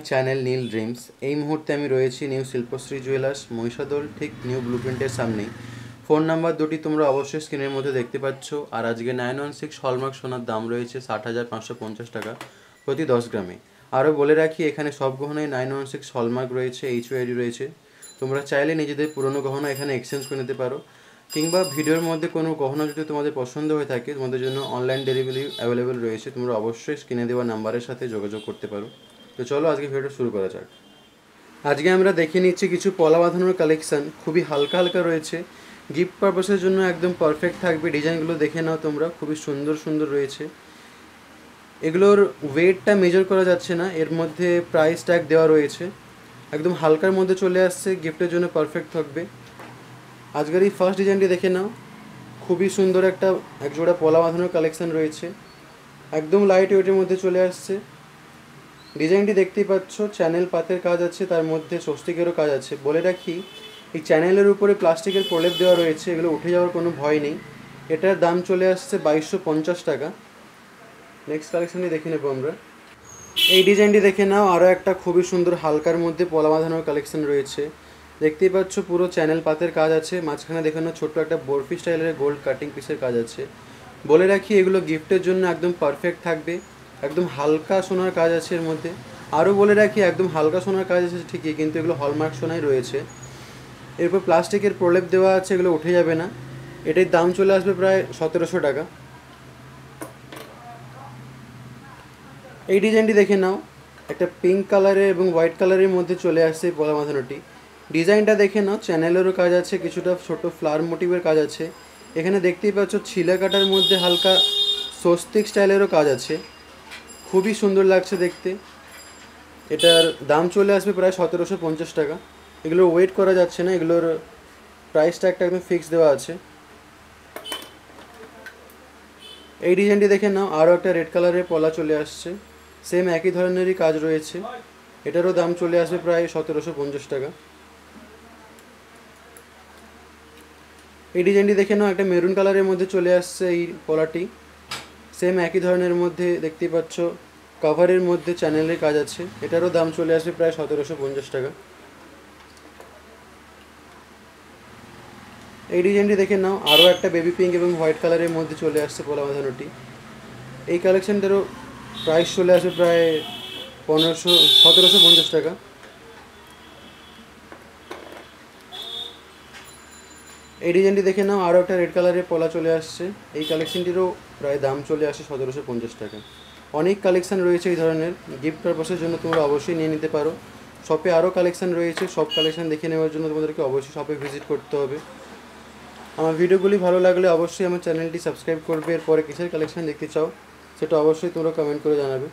Channel নীল dreams. এই মুহূর্তে আমি রয়েছি নিউ শিল্পশ্রী জুয়েলার্স মহিষাদল, ঠিক নিউ ব্লুপ্রিন্টের সামনেই। ফোন নাম্বার দুটি তোমরা অবশ্যই স্ক্রিনের মধ্যে দেখতে পাচ্ছ। আর আজকে 916 হলমার্ক সোনার দাম রয়েছে 60,550 টাকা প্রতি 10 গ্রামে। আরও বলে রাখি, এখানে সব গহনায় 916 হলমার্ক রয়েছে, HOID রয়েছে। তোমরা চাইলে নিজেদের পুরনো গহনা এখানে এক্সচেঞ্জ করে নিতে পারো, কিংবা ভিডিওর মধ্যে কোনো গহনা যদি তোমাদের পছন্দ হয়ে থাকে, তোমাদের জন্য অনলাইন ডেলিভারি অ্যাভেলেবেল রয়েছে। তোমরা অবশ্যই স্ক্রিনে দেওয়া নাম্বারের সাথে যোগাযোগ করতে পারো। তো চলো আজকে ভিডিওটা শুরু করা যাক। আজকে আমরা দেখে নিচ্ছি কিছু পলা বাঁধানোর কালেকশান। খুবই হালকা হালকা রয়েছে, গিফট পারপাসের জন্য একদম পারফেক্ট থাকবে। ডিজাইনগুলো দেখে নাও তোমরা, খুবই সুন্দর সুন্দর রয়েছে। এগুলোর ওয়েটটা মেজার করা যাচ্ছে না, এর মধ্যে প্রাইস ট্যাগ দেওয়া রয়েছে। একদম হালকার মধ্যে চলে আসছে, গিফটের জন্য পারফেক্ট থাকবে। আজকের এই ফার্স্ট ডিজাইনটি দেখে নাও, খুবই সুন্দর একটা একজোড়া পলা বাঁধানোর কালেকশান রয়েছে। একদম লাইট ওয়েটের মধ্যে চলে আসছে। ডিজাইনটি দেখতেই পাচ্ছ, চ্যানেল পাতের কাজ আছে, তার মধ্যে স্বস্তিকেরও কাজ আছে। বলে রাখি, এই চ্যানেলের উপরে প্লাস্টিকের প্রলেপ দেওয়া রয়েছে, এগুলো উঠে যাওয়ার কোনো ভয় নেই। এটার দাম চলে আসছে 2250 টাকা। নেক্সট কালেকশানটি দেখে নেবো আমরা। এই ডিজাইনটি দেখে নাও, আরও একটা খুবই সুন্দর হালকার মধ্যে পলা বাঁধানোর কালেকশান রয়েছে। দেখতেই পাচ্ছ, পুরো চ্যানেল পাতের কাজ আছে, মাঝখানে দেখানো ছোট্ট একটা বরফি স্টাইলের গোল্ড কাটিং পিসের কাজ আছে। বলে রাখি, এগুলো গিফটের জন্য একদম পারফেক্ট থাকবে। একদম হালকা সোনার কাজ আছে এর মধ্যে। আরও বলে রাখি, একদম হালকা সোনার কাজ আছে ঠিকই, কিন্তু এগুলো হলমার্ক সোনাই রয়েছে। এরপর প্লাস্টিকের প্রলেপ দেওয়া আছে, এগুলো উঠে যাবে না। এটার দাম চলে আসবে প্রায় 1700 টাকা। এই ডিজাইনটি দেখে নাও, একটা পিঙ্ক কালারের এবং হোয়াইট কালারের মধ্যে চলে আসছে এই পলা বাঁধানোটি। ডিজাইনটা দেখে নাও, চ্যানেলেরও কাজ আছে, কিছুটা ছোটো ফ্লাওয়ার মোটিভের কাজ আছে। এখানে দেখতেই পাচ্ছ ছিলা কাটার মধ্যে হালকা স্বস্তিক স্টাইলেরও কাজ আছে, খুবই সুন্দর লাগছে দেখতে। এটার দাম চলে আসবে প্রায় 1750 টাকা। এগুলোর ওয়েট করা যাচ্ছে না, এগুলোর প্রাইস ট্যাগটা একদম ফিক্স দেওয়া আছে। এই ডিজাইনটি দেখে নাও, আরও একটা রেড কালারের পলা চলে আসছে, সেম একই ধরনেরই কাজ রয়েছে। এটারও দাম চলে আসবে প্রায় 1750 টাকা। এই ডিজাইনটি দেখে নাও, একটা মেরুন কালারের মধ্যে চলে আসছে এই পলাটি, সেম একই ধরনের মধ্যে দেখতেই পাচ্ছ, কভারের মধ্যে চ্যানেলের কাজ আছে। এটারও দাম চলে আসবে প্রায় 1750 টাকা। এই ডিজাইনটি দেখে নাও, আরও একটা বেবি পিঙ্ক এবং হোয়াইট কালারের মধ্যে চলে আসছে পলা বাঁধানোটি। এই কালেকশানটারও প্রাইস চলে আসবে প্রায় 1750 টাকা। এই ডিজাইনটি দেখে নাও, আরও একটা রেড কালারের পলা চলে আসছে। এই কালেকশানটিরও প্রায় দাম চলে আসে 1750 টাকা। অনেক কালেকশান রয়েছে এই ধরনের, গিফট পারপাসের জন্য তোমরা অবশ্যই নিয়ে নিতে পারো। শপে আরও কালেকশান রয়েছে, সব কালেকশান দেখে নেওয়ার জন্য তোমাদেরকে অবশ্যই শপে ভিজিট করতে হবে। আমার ভিডিওগুলি ভালো লাগলে অবশ্যই আমার চ্যানেলটি সাবস্ক্রাইব করবে। এরপরে কিসের কালেকশান দেখতে চাও সেটা অবশ্যই তোমরা কমেন্ট করে জানাবে।